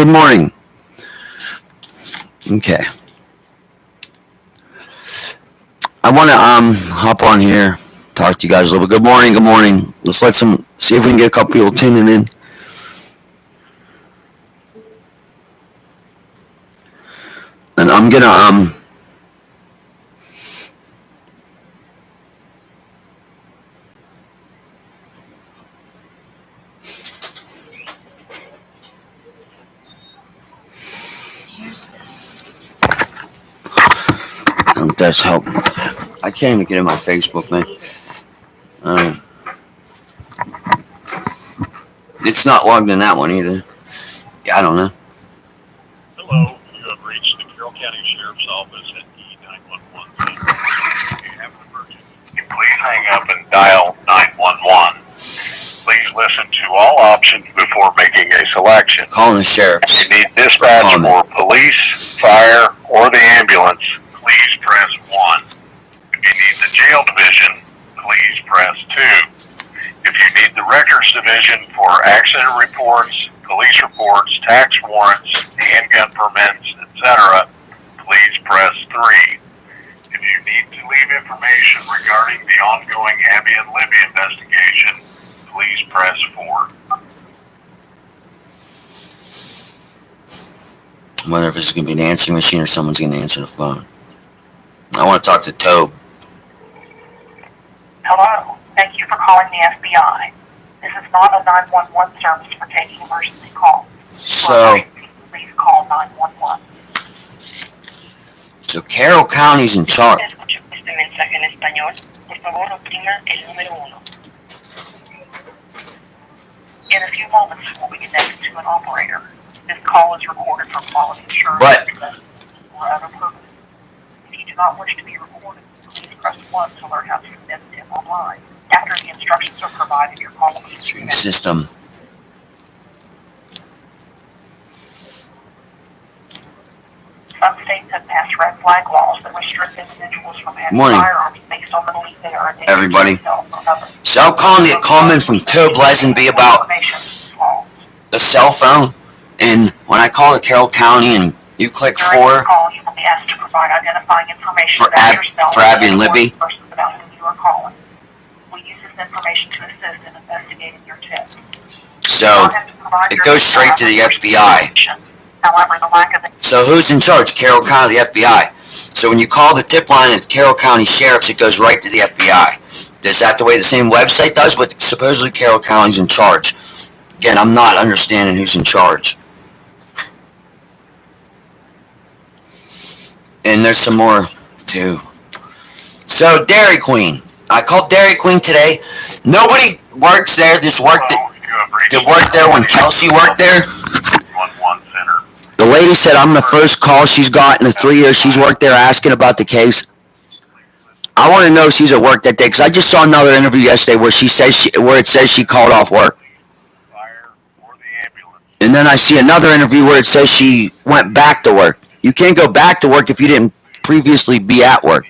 Good morning. Okay. I want to hop on here, talk to you guys a little bit. Good morning. Good morning. Let's see if we can get a couple people tuning in. And I'm gonna that's help. I can't even get in my Facebook, man. It's not logged in that one either. Yeah, I don't know. Hello, you have reached the Carroll County Sheriff's Office at E911 Center. If you have an emergency, please hang up and dial 911. Please listen to all options before making a selection. Calling the sheriff. If you need dispatch for police, fire, or the ambulance, please press 1. If you need the jail division, please press 2. If you need the records division for accident reports, police reports, tax warrants, handgun permits, etc., please press 3. If you need to leave information regarding the ongoing Abby and Libby investigation, please press 4. I wonder if this is going to be an answering machine or someone's going to answer the phone. I want to talk to Tobe. Hello. Thank you for calling the FBI. This is not a 911 service for taking emergency calls. So, please call 911. So Carroll County's in charge. Escuche este mensaje en español. Por favor, oprima el número 1. In a few moments, you will be connected to an operator. This call is recorded for quality assurance or other purposes. If you do not wish to be recorded, please press 1 to learn how to submit a tip online. After the instructions are provided, your call will be Stream system. Some states have passed red flag laws that restrict individuals from having firearms based on the belief they are a danger to themselves or others. So I'm calling a comment from Tobe Lesenby about a cell phone, and when I call the Carroll County and you click 4 you will be asked to provide identifying information about yourself for Abby and Libby. About whom you are calling. We use this information to assist in investigating your tip. So it goes straight to the FBI. However, the lack of So who's in charge? Carroll County, the FBI. So when you call the tip line at Carroll County Sheriff's, it goes right to the FBI. Is that the way the same website does? But supposedly Carroll County's in charge. Again, I'm not understanding who's in charge. And there's some more too. So Dairy Queen. I called Dairy Queen today. Nobody works there. Did work there when Kelsey worked there. The lady said I'm the first call she's got in the 3 years she's worked there asking about the case. I want to know if she's at work that day, because I just saw another interview yesterday where it says she called off work. And then I see another interview where it says she went back to work. You can't go back to work if you didn't previously be at work.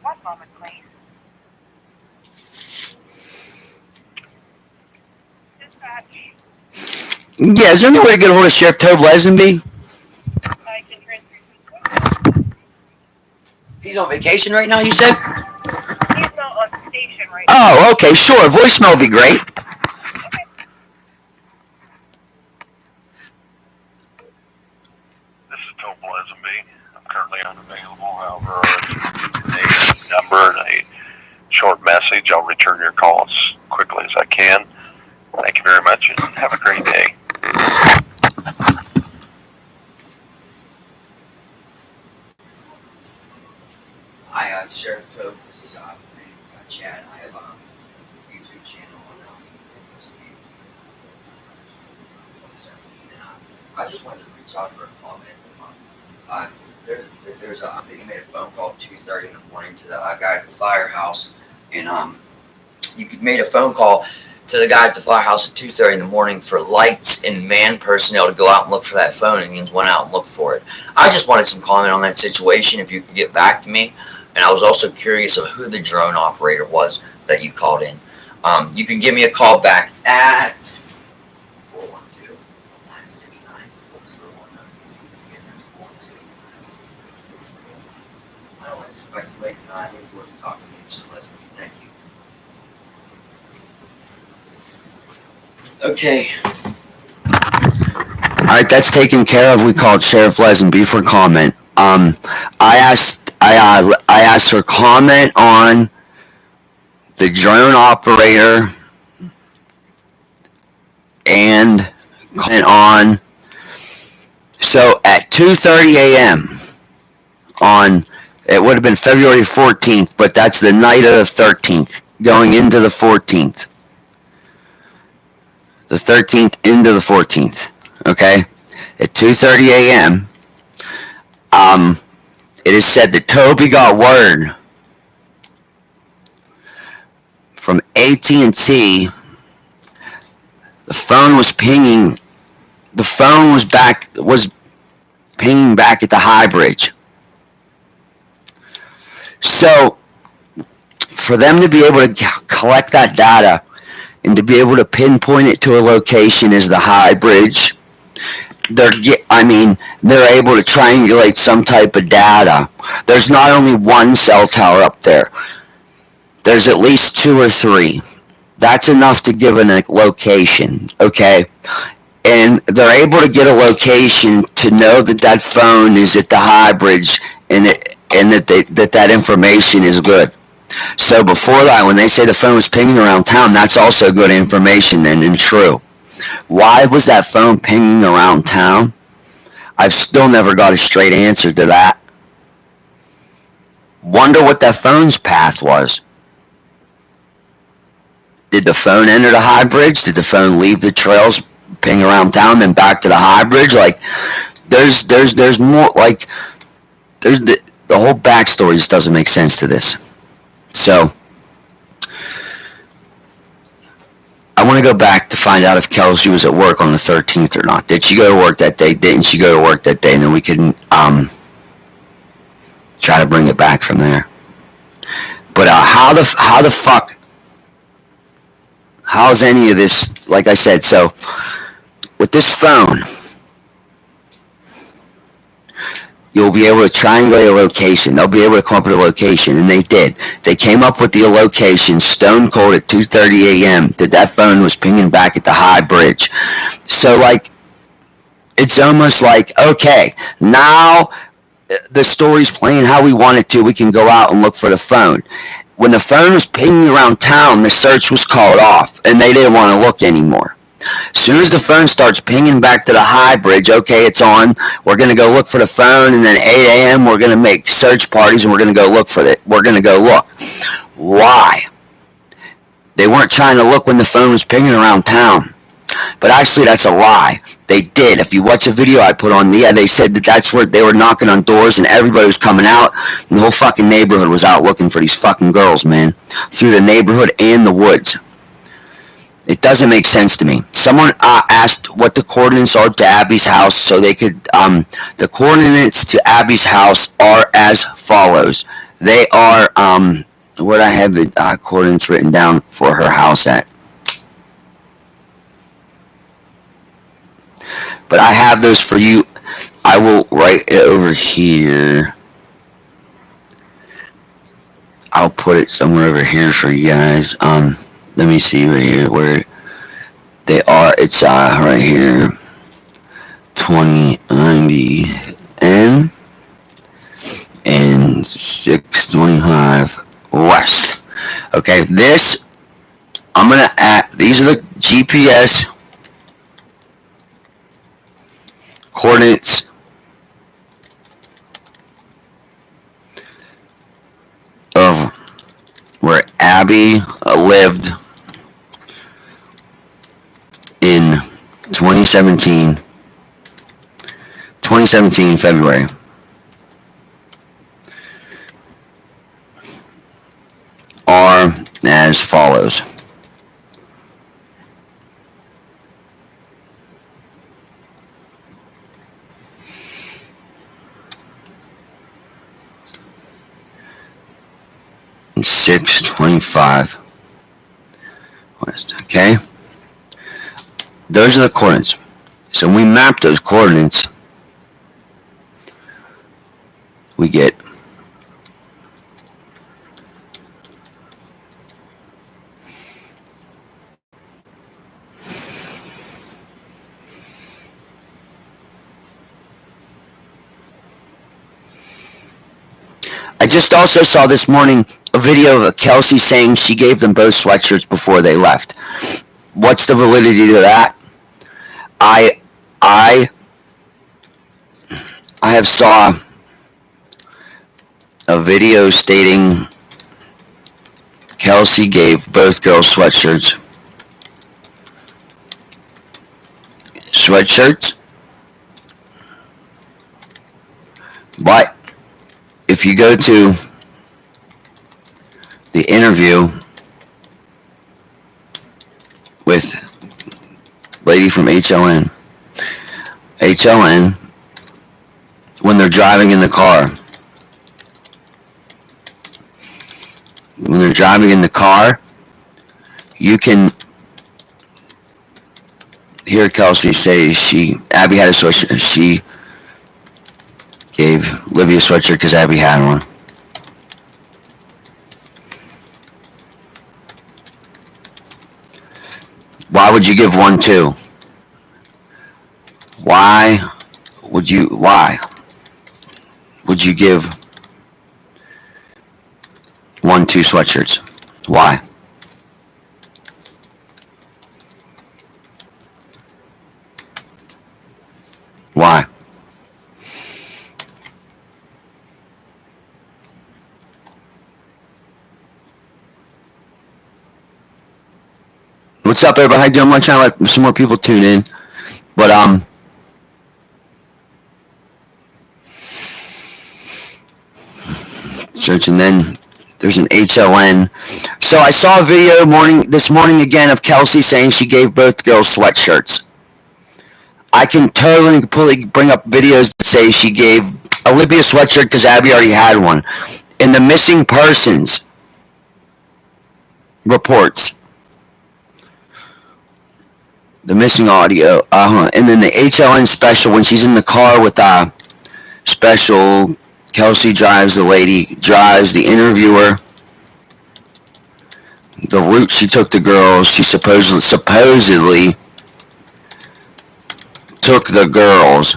One moment, please. Dispatch. Yeah, is there any way to get a hold of Sheriff Tobe Lesenby? I can transfer you. He's on vacation right now, you said? He's not on station right now. Oh, okay, sure. Voicemail would be great. Okay. This is Tobe Lesenby. I'm currently unavailable. However, a number and a short message. I'll return your call as quickly as I can. Thank you. very much, and have a great day. Hi, Sheriff Tobe. This is Chad. I have a YouTube channel on investigative. I just wanted to reach out for a comment. He made a phone call at 2:30 in the morning to the guy at the firehouse, and you made a phone call to the guy at the firehouse at 2:30 in the morning for lights and man personnel to go out and look for that phone, and he went out and looked for it. I just wanted some comment on that situation, if you could get back to me. And I was also curious of who the drone operator was that you called in. You can give me a call back at 412-969-4019. I don't expect to make an idea for to talk to me, so let's be. Thank you. Okay. Alright, that's taken care of. We called Sheriff Lesenby for comment. I asked for comment on the drone operator and comment on, so at 2:30 a.m. on, it would have been February 14th, but that's the night of the 13th, going into the 14th. The 13th into the 14th, okay? At 2:30 a.m., it is said that Toby got word from AT&T. The phone was pinging. The phone was pinging back at the High Bridge. So, for them to be able to collect that data and to be able to pinpoint it to a location as the High Bridge, they're able to triangulate some type of data. There's not only one cell tower up there. There's at least 2 or 3. That's enough to give a location, okay? And they're able to get a location to know that that phone is at the High Bridge, and that information is good. So before that, when they say the phone was pinging around town, that's also good information then, and true. Why was that phone pinging around town? I've still never got a straight answer to that. Wonder what that phone's path was. Did the phone enter the High Bridge? Did the phone leave the trails, ping around town, then back to the High Bridge? Like, there's more, like, there's the whole backstory just doesn't make sense to this. So, I want to go back to find out if Kelsey was at work on the 13th or not. Did she go to work that day? Didn't she go to work that day? And then we can try to bring it back from there. But how the fuck? How's any of this? Like I said, so with this phone, you'll be able to triangulate a location. They'll be able to come up with a location, and they did. They came up with the location stone cold at 2:30 a.m. that phone was pinging back at the High Bridge. So, like, it's almost like, okay, now the story's playing how we want it to. We can go out and look for the phone. When the phone was pinging around town, the search was called off, and they didn't want to look anymore. As soon as the phone starts pinging back to the High Bridge, okay, it's on. We're going to go look for the phone, and then 8 a.m. we're going to make search parties, and we're going to go look for it. We're going to go look. Why? They weren't trying to look when the phone was pinging around town. But actually, that's a lie. They did. If you watch a video I put on, they said that that's where they were knocking on doors, and everybody was coming out, and the whole fucking neighborhood was out looking for these fucking girls, man. Through the neighborhood and the woods. It doesn't make sense to me. Someone asked what the coordinates are to Abby's house, so they could, the coordinates to Abby's house are as follows. They are, where I have the coordinates written down for her house at. But I have those for you. I will write it over here. I'll put it somewhere over here for you guys. Let me see right here where they are. It's right here, 2090N and 625 West. Okay, this I'm going to add, these are the GPS coordinates of where Abby lived in 2017 February. Are as follows. And 625 west. Okay? Those are the coordinates. So when we map those coordinates, we get I just also saw this morning a video of Kelsey saying she gave them both sweatshirts before they left. What's the validity to that? I have saw a video stating Kelsey gave both girls sweatshirts. But if you go to the interview with lady from HLN, when they're driving in the car, you can hear Kelsey say Abby had a sweatshirt. She gave Livy a sweatshirt because Abby had one. Why would you give one too? Why would you give one two sweatshirts? Why? Why? What's up, everybody? How you doing? I'm trying to let some more people tune in, but search, and then there's an HLN. So I saw a video this morning again of Kelsey saying she gave both girls sweatshirts. I can totally and completely bring up videos that say she gave Olivia a sweatshirt because Abby already had one. In the missing persons reports, the missing audio, and then the HLN special when she's in the car with special. Kelsey drives the interviewer, the route she took the girls. She supposedly took the girls.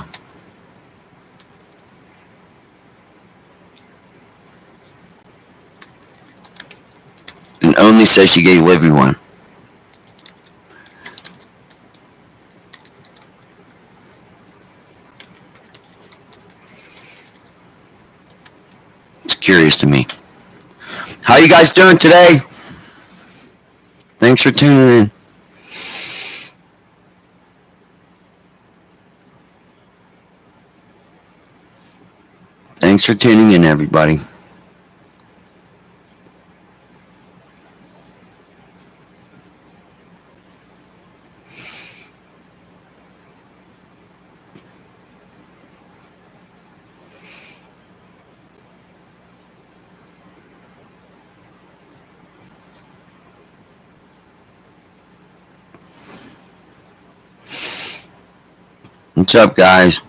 And only says she gave Livy one. It's curious to me. How you guys doing today? Thanks for tuning in. Thanks for tuning in, everybody. What's up, guys?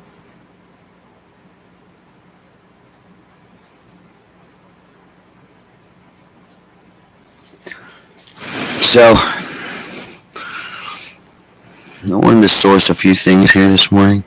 So, I wanted to source a few things here this morning.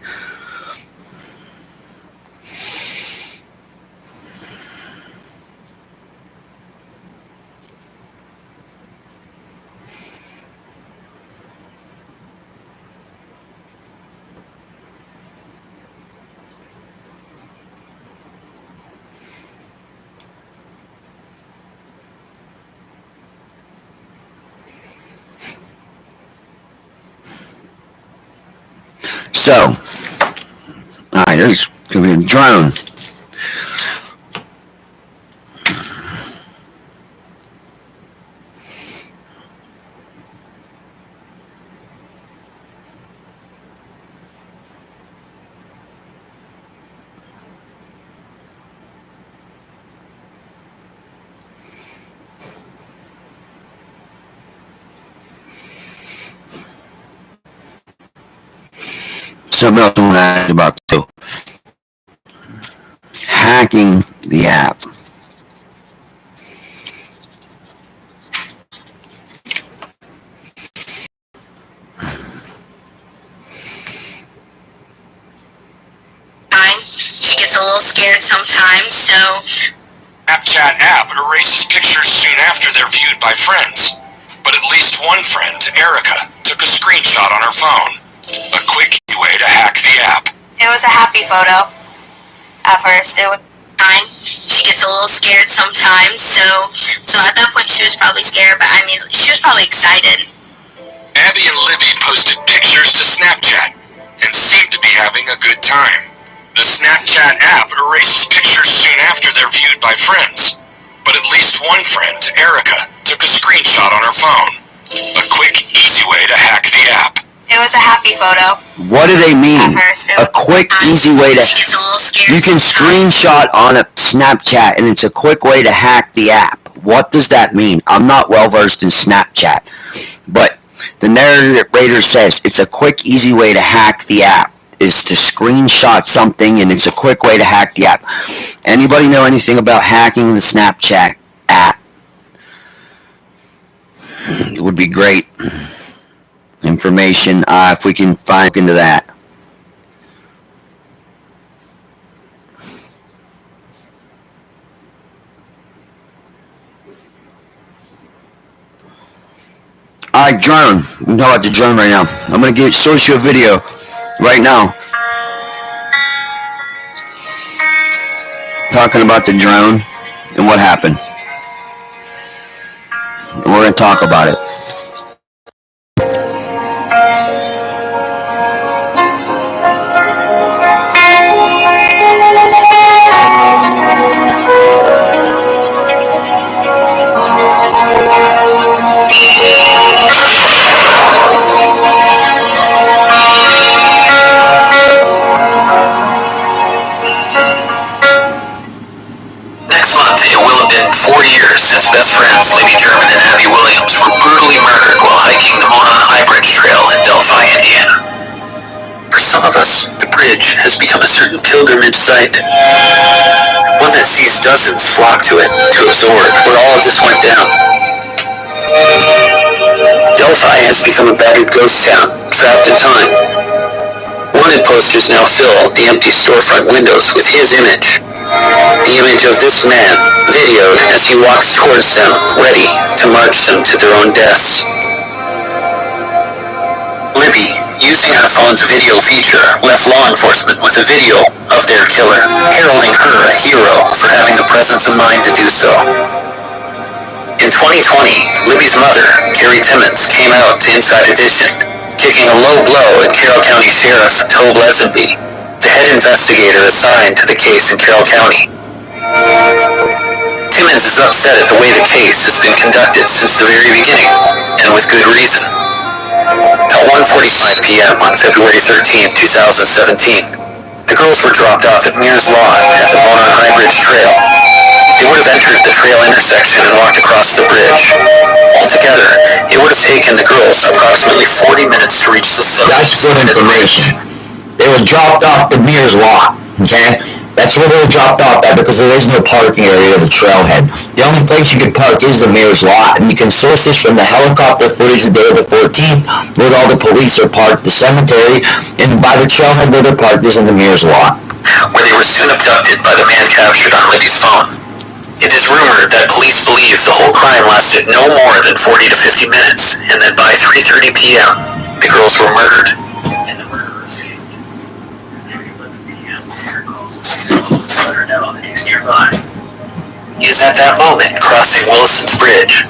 So, alright, there's going to be a drone. Something else I want to ask about too. Hacking the app. She gets a little scared sometimes, so... Snapchat app erases pictures soon after they're viewed by friends. But at least one friend, Erica, took a screenshot on her phone. A quick way to hack the app. It was a happy photo. At first, it was fine. She gets a little scared sometimes, so at that point she was probably scared, but I mean, she was probably excited. Abby and Libby posted pictures to Snapchat and seemed to be having a good time. The Snapchat app erases pictures soon after they're viewed by friends. But at least one friend, Erica, took a screenshot on her phone. A quick, easy way to hack the app. It was a happy photo. What do they mean? First, a quick, easy way to... She gets a little scared. You can screenshot on a Snapchat and it's a quick way to hack the app. What does that mean? I'm not well versed in Snapchat. But the narrator says it's a quick, easy way to hack the app. Is to screenshot something and it's a quick way to hack the app. Anybody know anything about hacking the Snapchat app? It would be great information if we can find into that. Alright, drone. We can talk about the drone right now. I'm going to show you a video right now talking about the drone and what happened. And we're going to talk about it. Since best friends Libby German and Abby Williams were brutally murdered while hiking the Monon High Bridge Trail in Delphi, Indiana. For some of us, the bridge has become a certain pilgrimage site, one that sees dozens flock to it to absorb where all of this went down. Delphi has become a battered ghost town, trapped in time. Wanted posters now fill the empty storefront windows with his image. The image of this man, videoed as he walks towards them, ready to march them to their own deaths. Libby, using her phone's video feature, left law enforcement with a video of their killer, heralding her a hero for having the presence of mind to do so. In 2020, Libby's mother, Carrie Timmons, came out to Inside Edition, kicking a low blow at Carroll County Sheriff Tobe, the head investigator assigned to the case in Carroll County. Timmons is upset at the way the case has been conducted since the very beginning, and with good reason. At 1:45 p.m. on February 13, 2017, the girls were dropped off at Mears Lawn at the Monon High Bridge Trail. They would have entered the trail intersection and walked across the bridge. Altogether, it would have taken the girls approximately 40 minutes to reach the site. That's good information. They were dropped off the Mears lot, okay? That's where they were dropped off at because there is no parking area of the trailhead. The only place you can park is the Mears lot, and you can source this from the helicopter footage the day of the 14th, where all the police are parked, the cemetery, and by the trailhead where they're parked is in the Mears lot. Where they were soon abducted by the man captured on Libby's phone. It is rumored that police believe the whole crime lasted no more than 40 to 50 minutes, and that by 3:30 p.m., the girls were murdered. And the murderer escaped. At 3:11 p.m., Peter calls police to let her know that he's nearby. He is at that moment crossing Willison's Bridge.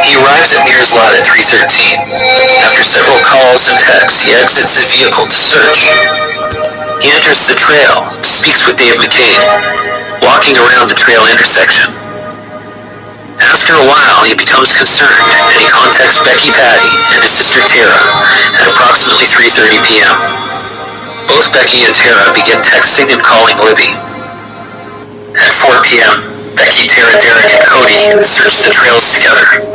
He arrives at Mears Myers' lot at 3:13. After several calls and texts, he exits his vehicle to search. He enters the trail, speaks with Dave McCade, walking around the trail intersection. After a while, he becomes concerned, and he contacts Becky Patty and his sister Tara at approximately 3:30 p.m. Both Becky and Tara begin texting and calling Libby. At 4 p.m., Becky, Tara, Derek, and Cody search the trails together.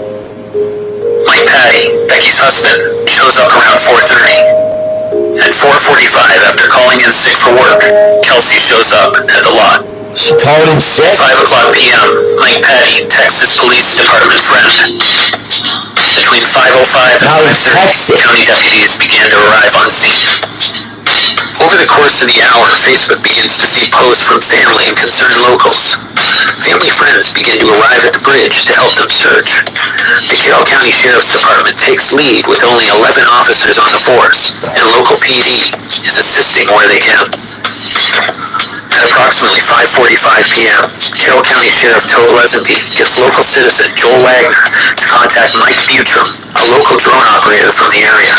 Mike Patty, Becky's husband, shows up around 4:30. At 4:45, after calling in sick for work, Kelsey shows up at the lot. She called in sick? 5 o'clock p.m., Mike Patty texts his police department friend. Between 5:05 and 5:30, county deputies began to arrive on scene. Over the course of the hour, Facebook begins to see posts from family and concerned locals. Family friends begin to arrive at the bridge to help them search. The Carroll County Sheriff's Department takes lead with only 11 officers on the force, and local PD is assisting where they can. At approximately 5:45 p.m., Carroll County Sheriff Tobe gets local citizen Joel Wagner to contact Mike Butram, a local drone operator from the area.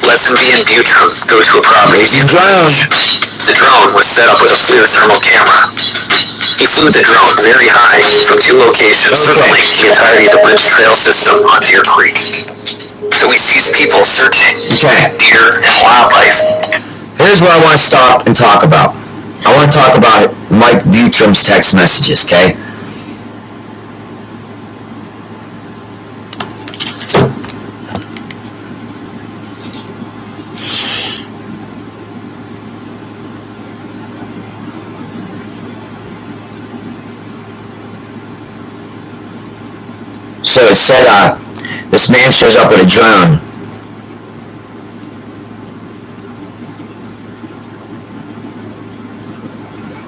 Lesenby and Butram go to a property near the bridge. The drone was set up with a FLIR thermal camera. He flew the drone very high from 2 locations, circling the entirety of the bridge trail system on Deer Creek. So he sees people searching deer and wildlife. Here's what I want to stop and talk about. I want to talk about Mike Butram's text messages, okay? So it said, this man shows up with a drone.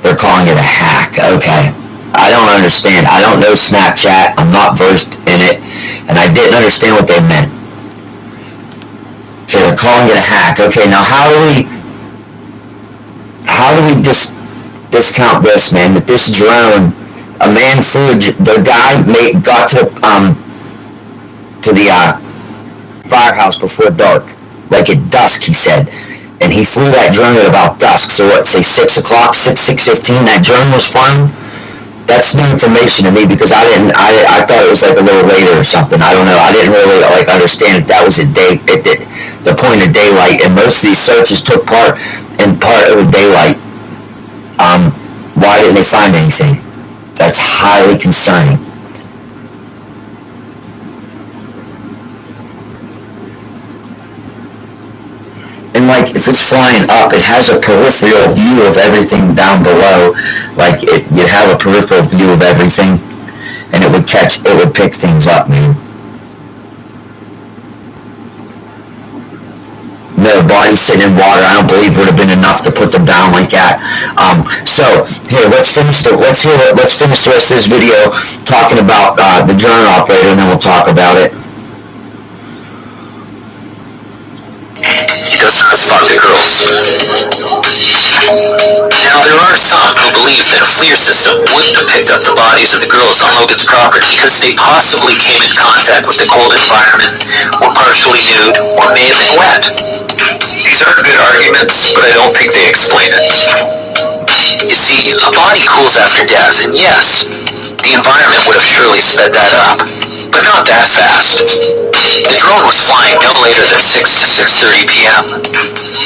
They're calling it a hack. Okay. I don't understand. I don't know Snapchat. I'm not versed in it. And I didn't understand what they meant. Okay, they're calling it a hack. Okay, now how do we discount this, man? That this drone, a man flew, the guy got to the firehouse before dark. Like at dusk, he said. And he flew that drone at about dusk. So what, say 6 o'clock, 6:15, that drone was flying? That's new information to me because I thought it was like a little later or something. I don't know. I didn't really like understand if that was at the point of daylight. And most of these searches took part of the daylight. Why didn't they find anything? That's highly concerning. And like if it's flying up, it has a peripheral view of everything down below. Like you'd have a peripheral view of everything, and it would pick things up, man. No, bodies sitting in water, I don't believe would have been enough to put them down like that. So here, let's finish the rest of this video talking about the drone operator, and then we'll talk about it. He does not spot the girls. Now, there are some who believe that a FLIR system wouldn't have picked up the bodies of the girls on Logan's property because they possibly came in contact with the cold environment, were partially nude, or may have been wet. These are good arguments, but I don't think they explain it. You see, a body cools after death, and yes, the environment would have surely sped that up, but not that fast. The drone was flying no later than 6 to 6:30 p.m.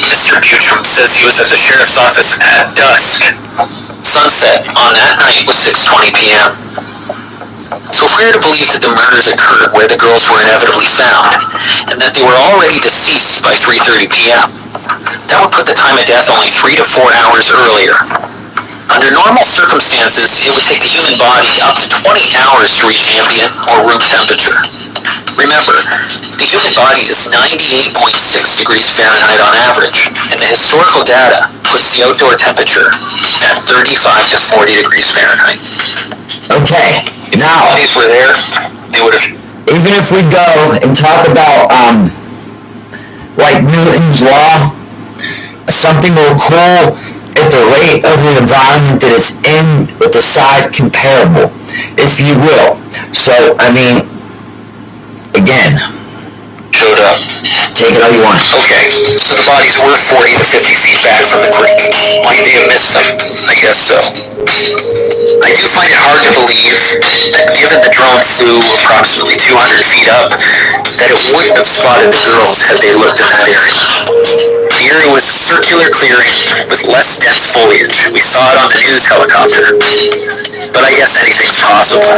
Mr. Butram says he was at the sheriff's office at dusk. Sunset on that night was 6:20 p.m. So if we are to believe that the murders occurred where the girls were inevitably found, and that they were already deceased by 3:30 p.m., that would put the time of death only 3 to 4 hours earlier. Under normal circumstances, it would take the human body up to 20 hours to reach ambient or room temperature. Remember, the human body is 98.6 degrees Fahrenheit on average, and the historical data puts the outdoor temperature at 35 to 40 degrees Fahrenheit. Okay, if the bodies were there, they would have... Even if we go and talk about, like Newton's law, something will cool at the rate of the environment that it's in with the size comparable, if you will. So, I mean, again, showed up. Take it all you want. Okay, so the bodies were 40 to 50 feet back from the creek. Might they have missed them? I guess so. I do find it hard to believe that given the drone flew approximately 200 feet up, that it wouldn't have spotted the girls had they looked in that area. The area was a circular clearing with less dense foliage. We saw it on the news helicopter. But I guess anything's possible.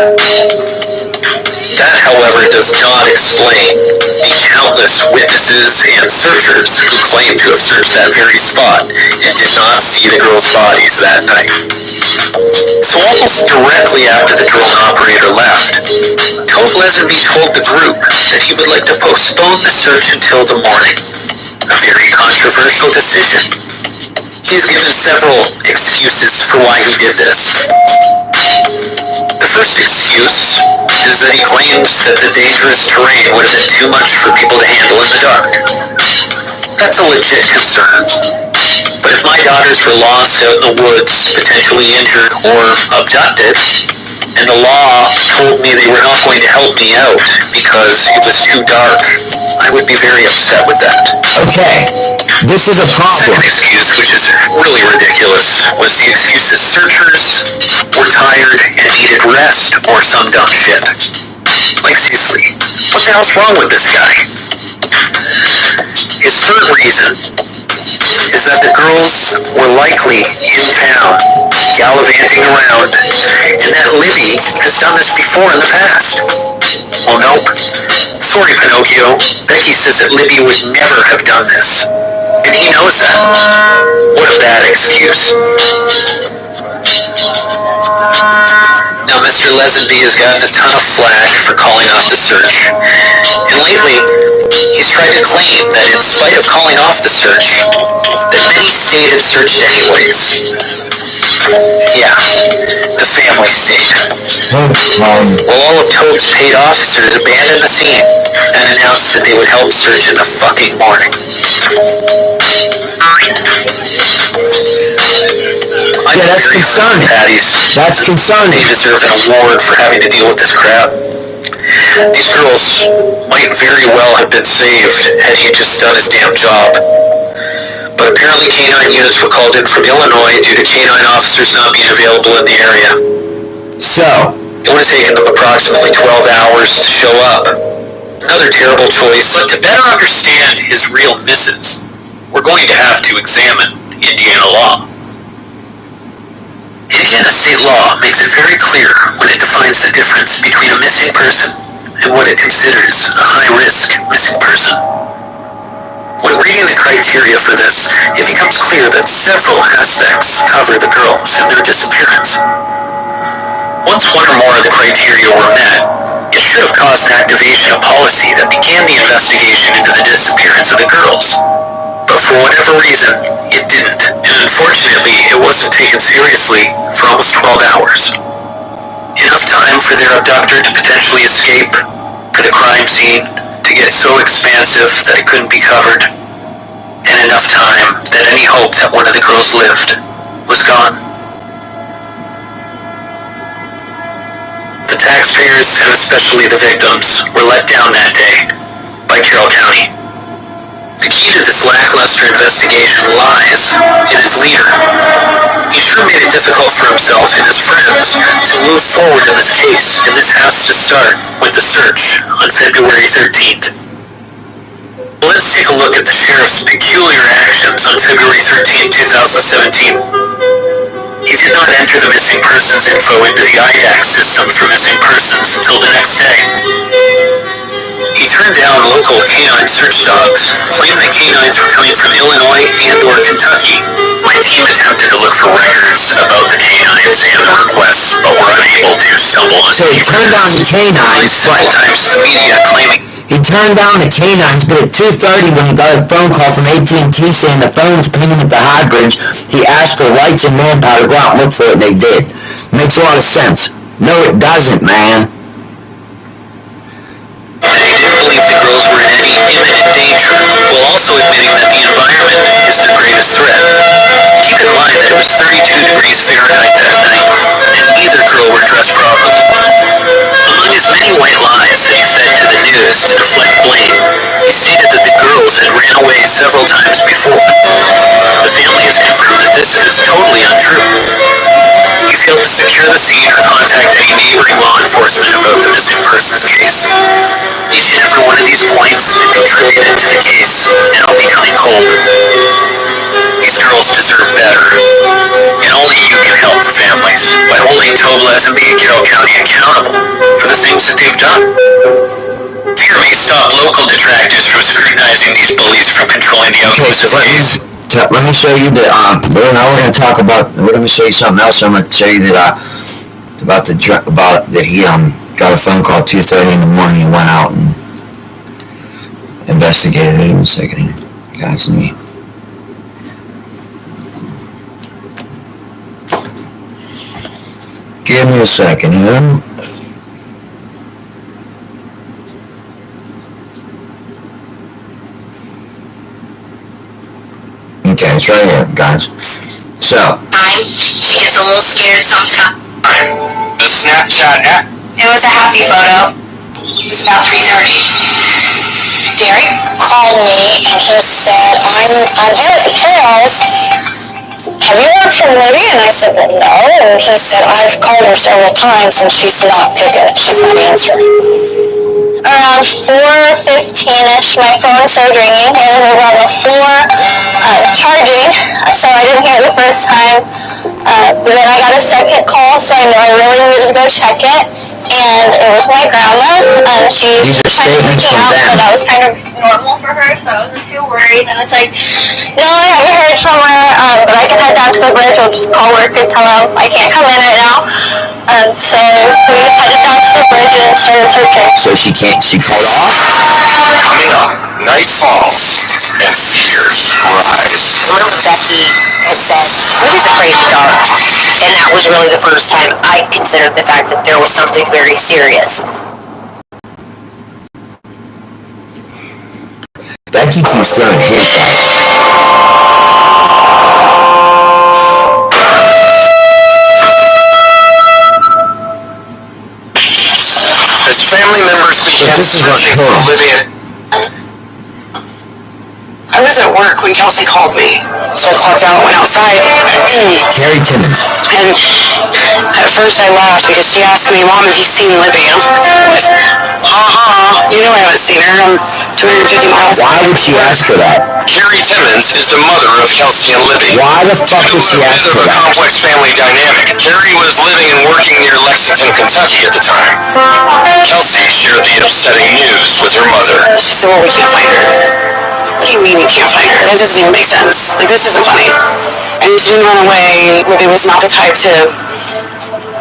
That, however, does not explain the countless witnesses and searchers who claim to have searched that very spot and did not see the girls' bodies that night. So almost directly after the drone operator left, Tobe Lesenby told the group that he would like to postpone the search until the morning. A very controversial decision. He has given several excuses for why he did this. The first excuse is that he claims that the dangerous terrain would have been too much for people to handle in the dark. That's a legit concern. But if my daughters were lost out in the woods, potentially injured or abducted, and the law told me they were not going to help me out because it was too dark, I would be very upset with that. Okay, this is a problem. The second excuse, which is really ridiculous, was the excuse that searchers were tired and needed rest or some dumb shit. Like seriously, what the hell's wrong with this guy? His third reason is that the girls were likely in town, gallivanting around, and that Libby has done this before in the past. Oh, nope. Sorry, Pinocchio. Becky says that Libby would never have done this. And he knows that. What a bad excuse. Now, Mr. Lesenby has gotten a ton of flack for calling off the search. And lately, he's tried to claim that in spite of calling off the search, that many stayed and searched anyways. Yeah, the family stayed. Well, all of Tobe's paid officers abandoned the scene and announced that they would help search in the fucking morning. Yeah, that's concerning. That's concerning. They deserve an award for having to deal with this crap. These girls might very well have been saved had he just done his damn job. But apparently canine units were called in from Illinois due to canine officers not being available in the area. So, it would have taken them approximately 12 hours to show up. Another terrible choice. But to better understand his real misses, we're going to have to examine Indiana law. Indiana state law makes it very clear when it defines the difference between a missing person and what it considers a high-risk missing person. When reading the criteria for this, it becomes clear that several aspects cover the girls and their disappearance. Once one or more of the criteria were met, it should have caused activation of policy that began the investigation into the disappearance of the girls. But for whatever reason, it didn't. And unfortunately, it wasn't taken seriously for almost 12 hours. Enough time for their abductor to potentially escape, for the crime scene to get so expansive that it couldn't be covered, and enough time that any hope that one of the girls lived was gone. The taxpayers, and especially the victims, were let down that day by Carroll County. The key to this lackluster investigation lies in its leader. He sure made it difficult for himself and his friends to move forward in this case, and this has to start with the search on February 13th. Let's take a look at the sheriff's peculiar actions on February 13, 2017. He did not enter the missing persons info into the IDAC system for missing persons until the next day. He turned down local canine search dogs, claimed that canines were coming from Illinois and or Kentucky. My team attempted to look for records about the canines and the requests, but were unable to stumble on. So he turned down the canines, several times to the media claiming he turned down the canines, but at 2:30 when he got a phone call from AT&T saying the phone's pinging at the hydrant, he asked for lights and manpower to go out and look for it, and they did. Makes a lot of sense. No, it doesn't, man. that he didn't believe the girls were in any imminent danger, while also admitting that the environment is the greatest threat. Keep in mind that it was 32 degrees Fahrenheit that night, and neither girl were dressed properly. Among his many white lies that he fed to the news to deflect blame, he several times before. The family has confirmed that this is totally untrue. He failed to secure the scene or contact any neighboring law enforcement about the missing persons case. Each and every one of these points contributed to the case now becoming cold. These girls deserve better, and only you can help the families by holding Tobleth and Carroll County accountable for the things that they've done. Fear may stop local detractors from scrutinizing these bullies from controlling the outcomes of the case. Let me show you the, we're going to talk about, we're going to show you something else. I'm going to show you that, about that he, got a phone call at 2:30 in the morning and went out and investigated it. Wait a second, guys, let me. Give me a second here. Okay, it's right here, guys. So. She gets a little scared sometimes. The Snapchat app. It was a happy photo. It was about 3:30. Derek called me and he said, I'm here at the Carrolls. Have you heard from Libby? And I said, well, no. And he said, I've called her several times and she's not picking it. She's not answering. Around 4:15ish, my phone started ringing. It was around the floor charging, so I didn't hear it the first time. Then I got a second call, so I knew I really needed to go check it. And it was my grandma. She These are statements from them. So that was kind of normal for her, so I wasn't too worried. And it's like, no, I haven't heard from her, but I can head down to the bridge. I'll just call work and tell them I can't come in right now. So we headed down to the bridge and started searching. So she called off? Coming up, night falls and fears rise. Remember Becky had said, Libby's afraid of the dark. And that was really the first time I considered the fact that there was something very serious. Becky keeps throwing hints at us. As family members began searching for Libby. I was at work when Kelsey called me, so I clocked out, went outside. Carrie Timmons. And at first I laughed because she asked me, Mom, have you seen Libby? You know I haven't seen her. I'm 250 miles away. Why would she ask for that? Carrie Timmons is the mother of Kelsey and Libby. Why the fuck would she ask for Due to a that? complex family dynamic, Carrie was living and working near Lexington, Kentucky at the time. Kelsey shared the upsetting news with her mother. She said, well, we can't find her. What do you mean you can't find her? That doesn't even make sense. Like, this isn't funny. And she didn't run away. Libby was not the type to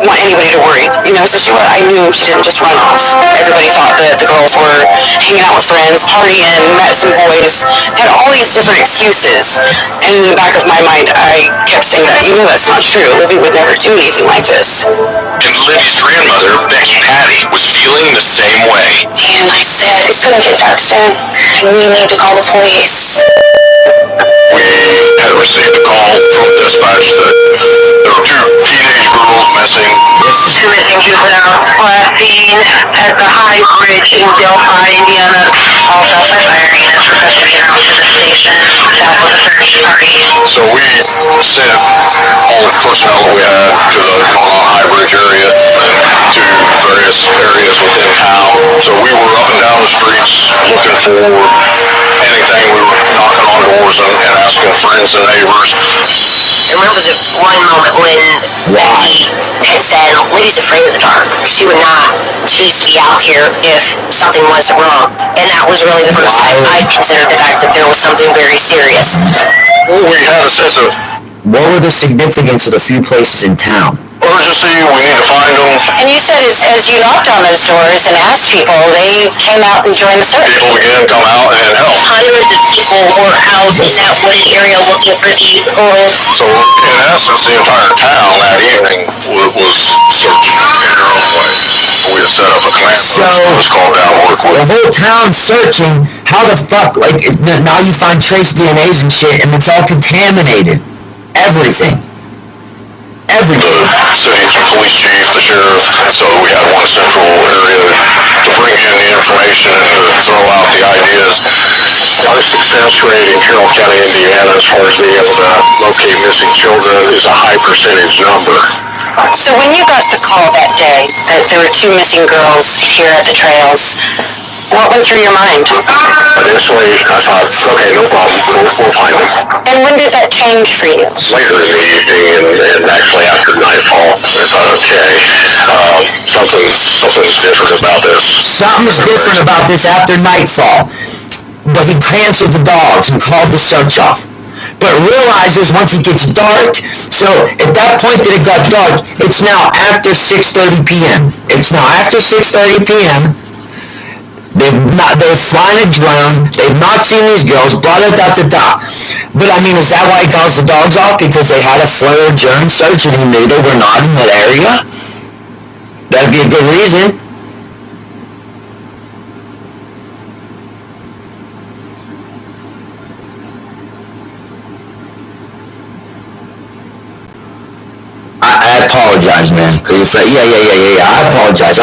want anybody to worry. You know, so I knew she didn't just run off. Everybody thought that the girls were hanging out with friends, partying, met some boys, had all these different excuses. And in the back of my mind, I kept saying that, you know, that's not true. Libby would never do anything like this. And Libby's grandmother, Becky Patty, was feeling the same way. And I said, it's going to get dark soon. We need to call the police. We had received a call from dispatch that there were two teenage girls missing. Two missing juveniles last seen at the High Bridge in Delphi, Indiana. All Delphi fire units requested out to the station. That was a search party. So we sent all the personnel that we had to the High Bridge area and to various areas within town. So we were up and down the streets looking for anything. We were knocking on doors and asking friends and neighbors. And there was one moment when Becky had said, Libby's afraid of the dark. She would not choose to be out here if something wasn't wrong. And that was really the first time I considered the fact that there was something very serious. We had a sense of What were the significance of the few places in town? urgency. We need to find them. And you said as you knocked on those doors and asked people, they came out and joined the search. People began to come out and help. Hundreds of people were out in that one area looking for these girls. So in essence, the entire town that evening was searching in their own way. We had set up a command post that was called down to work with. The whole town's searching. How the fuck, like, now you find trace DNAs and shit, and it's all contaminated. Everything. Everything. The city police chief, the sheriff, so we had one central area to bring in the information and to throw out the ideas. Our success rate in Carroll County, Indiana, as far as being able to locate missing children is a high percentage number. So when you got the call that day that there were 2 missing girls here at the trails, what went through your mind? Initially, I thought, okay, no problem, we'll find them. And when did that change for you? Later in the evening, and actually after nightfall, I thought, okay, something's different about this. Something's different about this after nightfall. But he canceled the dogs and called the search off. But realizes once it gets dark, so at that point that it got dark, it's now after 6:30 p.m. It's now after 6:30 p.m. They're flying a drone, they've not seen these girls, blah, da, da, da, da. But I mean, is that why he calls the dogs off? Because they had a flare drone search and he knew they were not in that area? That'd be a good reason. I apologize, man. Yeah. I apologize.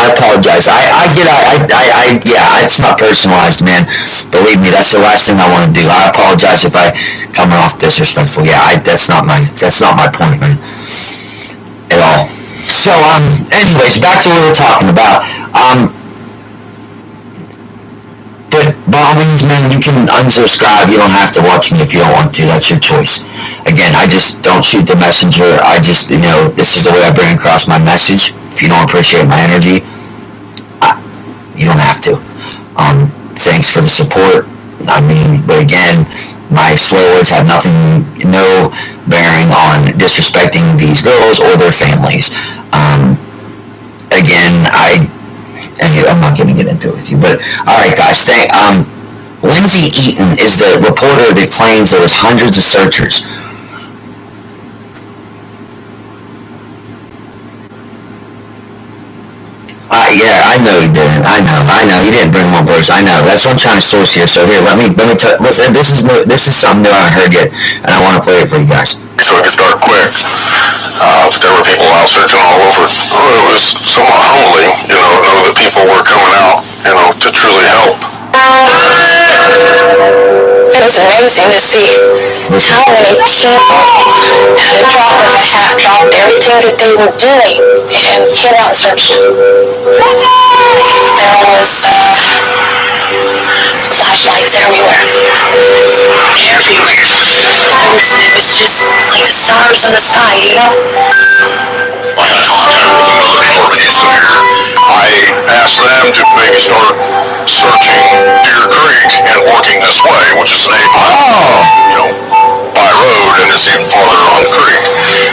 It's not personalized, man. Believe me, that's the last thing I want to do. I apologize if I come off disrespectful. That's not my point, man. At all. So, anyways, back to what we were talking about. But by all means, man, you can unsubscribe. You don't have to watch me if you don't want to. That's your choice. Again, I just don't shoot the messenger. I just, this is the way I bring across my message. If you don't appreciate my energy, you don't have to. Thanks for the support. I mean, but again, my swear words have no bearing on disrespecting these girls or their families. Again, I'm not going to get into it with you, but alright guys, Lindsay Eaton is the reporter that claims there was hundreds of searchers. I know he didn't. I know. He didn't bring more birds. I know. That's what I'm trying to source here. So here, let me listen. This is something new I haven't heard yet, and I want to play it for you guys. So we could start quick. There were people out searching all over. It was somewhat humbling, know that people were coming out, to truly help. It was amazing to see how many people at a drop of a hat dropped everything that they were doing and came out and searched. There was flashlights everywhere. It was just like the stars in the sky, I had contact with another department here. I asked them to maybe start searching Deer Creek and working this way, which is an 8 mile, by road, and it's even farther on the creek.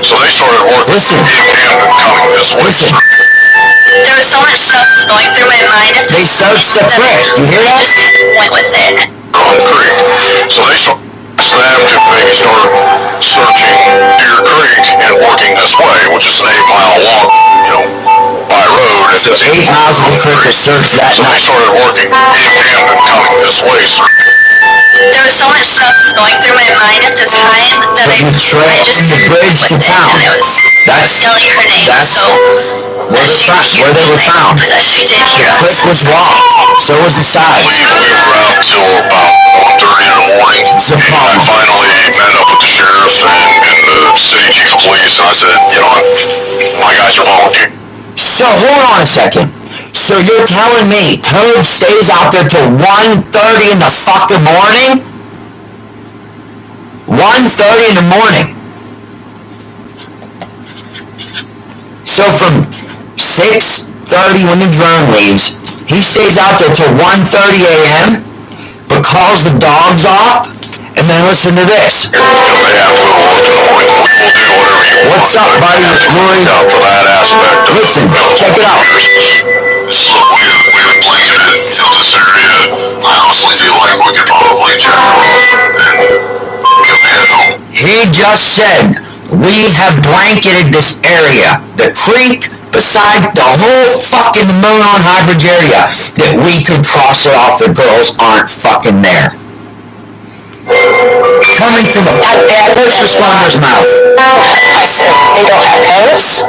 So they started working and coming this way. There was so much stuff going through my mind. They searched the creek. You hear that? Went with it. On the creek. So they asked them to maybe start searching Deer Creek and working this way, which is an 8 mile walk, by road. And so 8 miles of the creek to search that night. So they started working and coming this way. There was so much stuff going through my mind at the time that I just the bridge to town. That's telling her name. Where they were found. She did hear us. The cliff was locked. So was the side. We were out till about 1:30 in the morning. I finally met up with the sheriff and the city chief of police, and I said, my guys are volunteering. So hold on a second. So you're telling me Tobe stays out there till 1:30 in the fucking morning? 1:30 in the morning. So from 6:30 when the drone leaves, he stays out there till 1:30 a.m., but calls the dogs off, and then listen to this. What's up, buddy? Rory? Listen, check it out. We're blanketed this area. I honestly feel like we could probably check it off and head home. He just said, we have blanketed this area. The creek beside the whole fucking Moon on High Bridge area, that we could cross it off. The girls aren't fucking there. coming from a first responder's mouth. I said, they don't have coats.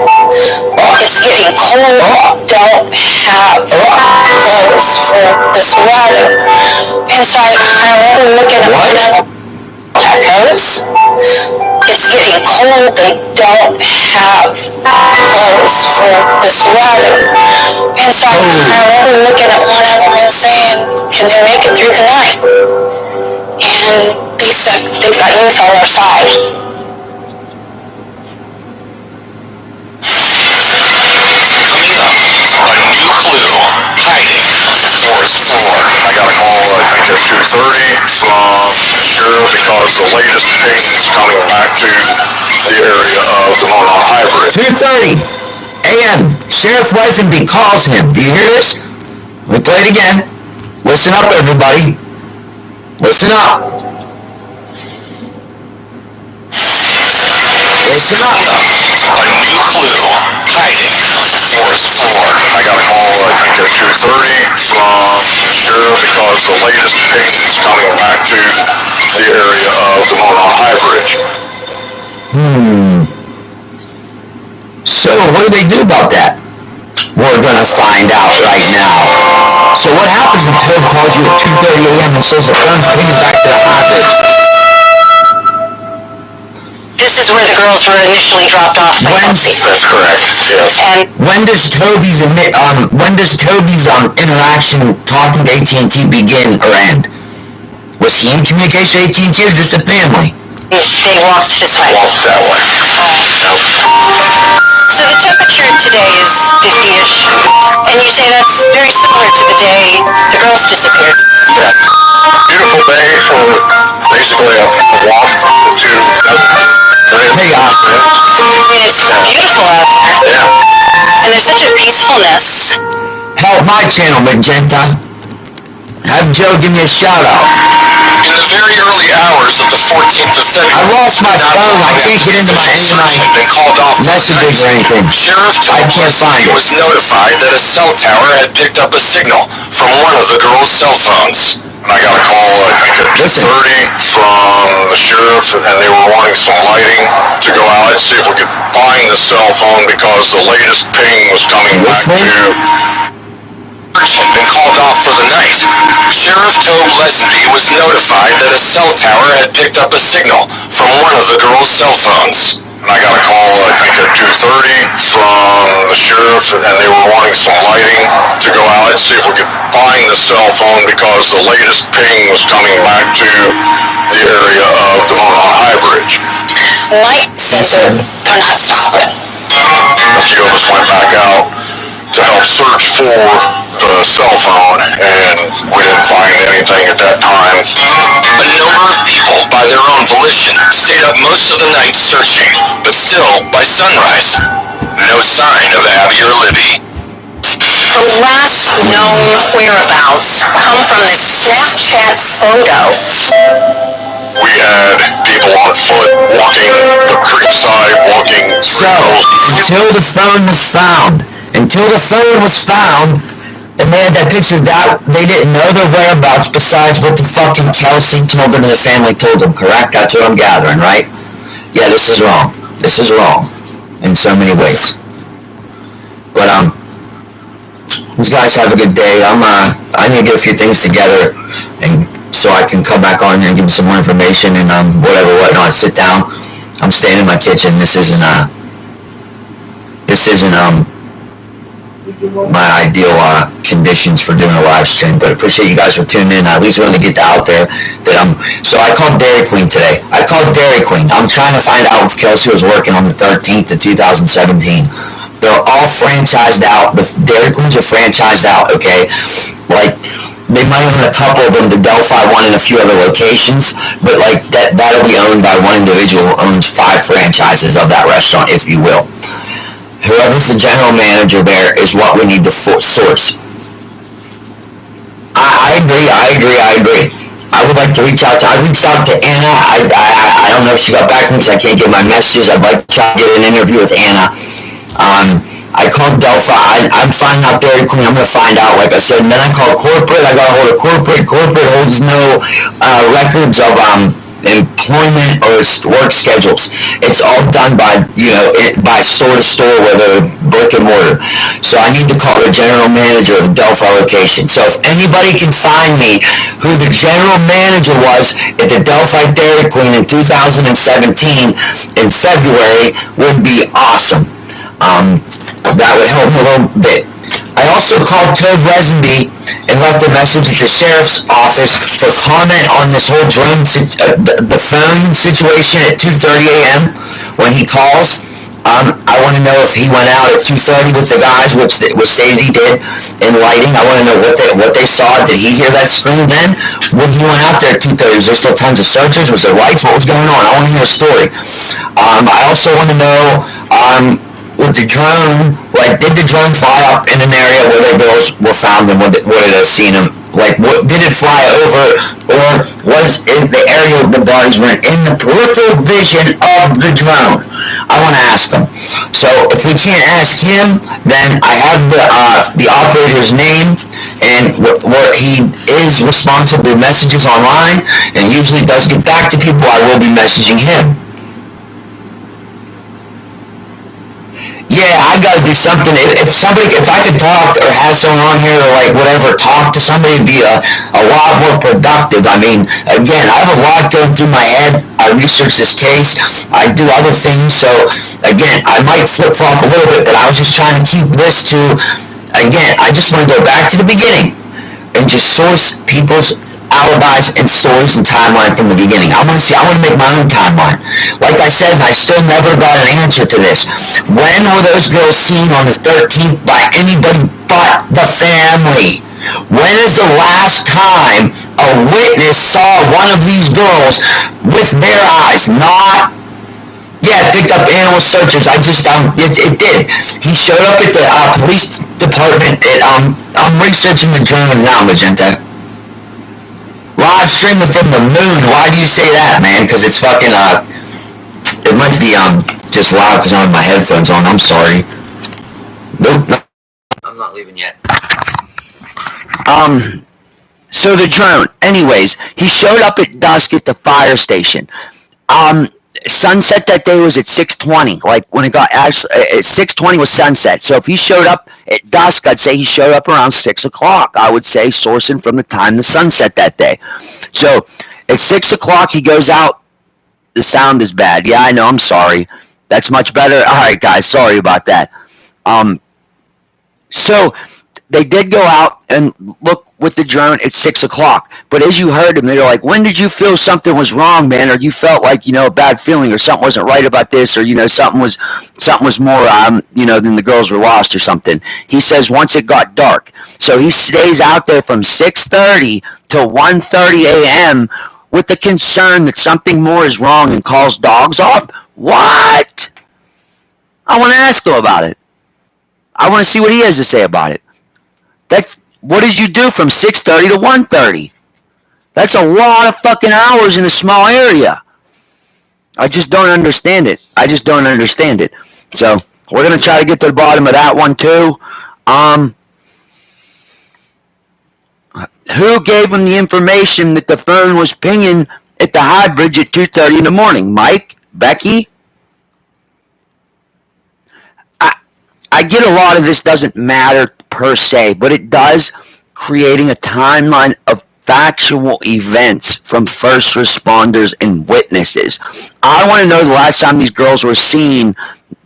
It's getting cold. Don't have clothes for this weather. And so I remember looking at them. Have coats. It's getting cold. They don't have clothes for this weather. And so I remember looking at one of them and saying, can they make it through the night? And they said, they've got youth on their side. I got a call, I think at 2:30 from the sheriff because the latest ping is coming back to the area of the Monon High Bridge. 2:30 a.m. Sheriff Wesenby calls him. Do you hear this? Let me play it again. Listen up, everybody. Listen up. Listen up. A new clue hiding fourth floor. I got a call, I think at 2:30 from the sheriff because the latest ping is coming back to the area of the Monon High Bridge. So what do they do about that? We're gonna find out right now. So what happens when Tobe calls you at 2:30 a.m. and says the phone's pinging back to the high bridge? This is where the girls were initially dropped off by Kelsey. That's correct, yes. And When does Toby's interaction talking to AT&T begin or end? Was he in communication with AT&T or just a family? they walked this way. Walked that way. So the temperature today is 50-ish, and you say that's very similar to the day the girls disappeared. Yeah. Beautiful day for basically a walk to Hey, It's beautiful out there. Yeah. And there's such a peacefulness. help my channel, Magenta. Have Joe give me a shout out. In the very early hours of the 14th of I February, lost my phone. I can't get into my been called off messages or anything. Sheriff I can't find it. was notified that a cell tower had picked up a signal from one of the girls' cell phones. And I got a call, I think at 2:30 from the sheriff, and they were wanting some lighting to go out and see if we could find the cell phone because the latest ping was coming back to... had been called off for the night. Sheriff Tobe Lesenby was notified that a cell tower had picked up a signal from one of the girls' cell phones. And I got a call, I think at 2:30 from the sheriff, and they were wanting some lighting to go out and see if we could find the cell phone because the latest ping was coming back to the area of the Monon High Bridge. Mike said they're not stopping. A few of us went back out to help search for the cell phone, and we didn't find anything at that time. A number of people, by their own volition, stayed up most of the night searching, but still, by sunrise, no sign of Abby or Libby. The last known whereabouts come from this Snapchat photo. We had people on foot walking the creekside, walking So, until the phone was found, and they had that picture that they didn't know their whereabouts besides what the fucking Kelsey told them and the family told them, correct? That's what I'm gathering, right? Yeah, this is wrong. This is wrong. In so many ways. But, these guys have a good day. I need to get a few things together, and so I can come back on here and give you some more information and, whatnot. Sit down. I'm staying in my kitchen. This isn't my ideal conditions for doing a live stream, but I appreciate you guys for tuning in. I at least wanted to get out there that so I called Dairy Queen today. I'm trying to find out if Kelsey was working on the 13th of 2017. They're all franchised out. The Dairy Queens are franchised out, okay? Like, they might own a couple of them, the Delphi one and a few other locations, but like that'll be owned by one individual who owns 5 franchises of that restaurant, if you will. Whoever's the general manager there is what we need to source. I agree. I would like to reach out to Anna. I don't know if she got back to me because I can't get my messages. I'd like to try to get an interview with Anna. I called Delphi. I'm finding out Dairy Queen. I'm going to find out, like I said. And then I called corporate. I got a hold of corporate. Corporate holds no records of employment or work schedules. It's all done by, by store to store, whether brick and mortar. So I need to call the general manager of the Delphi location. So if anybody can find me who the general manager was at the Delphi Dairy Queen in 2017 in February, would be awesome. That would help me a little bit. I also called Tobe and left a message at the sheriff's office for comment on this whole drone, the phone situation at 2:30 a.m. when he calls. I want to know if he went out at 2:30 with the guys, which stated he did, in lighting. I want to know what they saw. Did he hear that scream then? When he went out there at 2:30, was there still tons of searches? Was there lights? What was going on? I want to hear a story. I also want to know, with the drone, like, did the drone fly up in an area where the girls were found and would it have seen them? Like, did it fly over, or was it the area the bodies were in the peripheral vision of the drone? I want to ask him. So if we can't ask him, then I have the operator's name and what he is responsive to messages online, and usually does get back to people. I will be messaging him. Yeah, I gotta do something. If I could talk or have someone on here or like whatever, talk to somebody, it'd be a lot more productive. I mean, again, I have a lot going through my head. I research this case. I do other things. So, again, I might flip-flop a little bit, but I was just trying to keep this to, again, I just want to go back to the beginning and just source people's alibis and stories and timeline from the beginning. I want to make my own timeline. Like I said, I still never got an answer to this. When were those girls seen on the 13th by anybody but the family? When is the last time a witness saw one of these girls with their eyes? Not, yeah, picked up animal searchers. It did. He showed up at the police department at, I'm researching the drone now, Magenta. Live streaming from the moon. Why do you say that, man? Because it's fucking, it might be, just loud because I have my headphones on. I'm sorry. Nope. I'm not leaving yet. So the drone. Anyways, he showed up at dusk at the fire station. Sunset that day was at 6:20. Like, when it got, actually, at 6:20 was sunset. So if he showed up at dusk, I'd say he showed up around 6 o'clock. I would say, sourcing from the time the sun set that day. So at 6 o'clock, he goes out. The sound is bad. Yeah, I know. I'm sorry. That's much better. All right, guys. Sorry about that. So they did go out and look with the drone at 6 o'clock. But as you heard them, they were like, when did you feel something was wrong, man? Or you felt like, a bad feeling, or something wasn't right about this, or, something was more, than the girls were lost or something. He says once it got dark. So he stays out there from 6:30 to 1:30 a.m. with the concern that something more is wrong and calls dogs off. What? I want to ask him about it. I want to see what he has to say about it. What did you do from 6:30 to 1:30? That's a lot of fucking hours in a small area. I just don't understand it. So we're going to try to get to the bottom of that one too. Who gave him the information that the phone was pinging at the High Bridge at 2:30 in the morning? Mike? Becky? I get a lot of this doesn't matter per se, but it does, creating a timeline of factual events from first responders and witnesses. I want to know the last time these girls were seen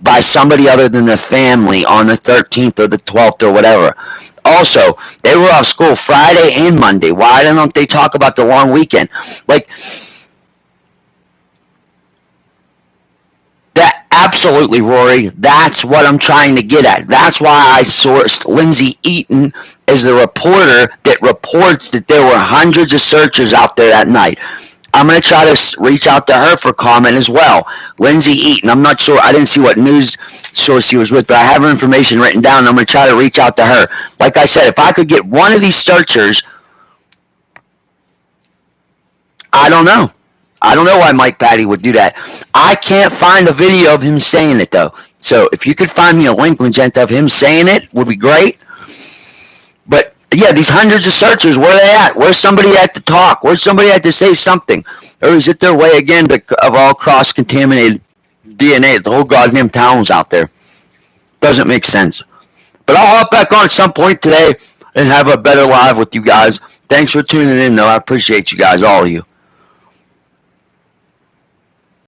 by somebody other than the family on the 13th or the 12th or whatever. Also, they were off school Friday and Monday. Why don't they talk about the long weekend? Like, that, absolutely, Rory. That's what I'm trying to get at. That's why I sourced Lindsay Eaton as the reporter that reports that there were hundreds of searchers out there that night. I'm going to try to reach out to her for comment as well. Lindsay Eaton, I'm not sure. I didn't see what news source she was with, but I have her information written down. I'm going to try to reach out to her. Like I said, if I could get one of these searchers, I don't know. I don't know why Mike Patty would do that. I can't find a video of him saying it, though. So if you could find me a link, Magenta, of him saying it, would be great. But, yeah, these hundreds of searchers, where are they at? Where's somebody at to talk? Where's somebody at to say something? Or is it their way, again, of all cross-contaminated DNA? The whole goddamn town's out there. Doesn't make sense. But I'll hop back on at some point today and have a better live with you guys. Thanks for tuning in, though. I appreciate you guys, all of you.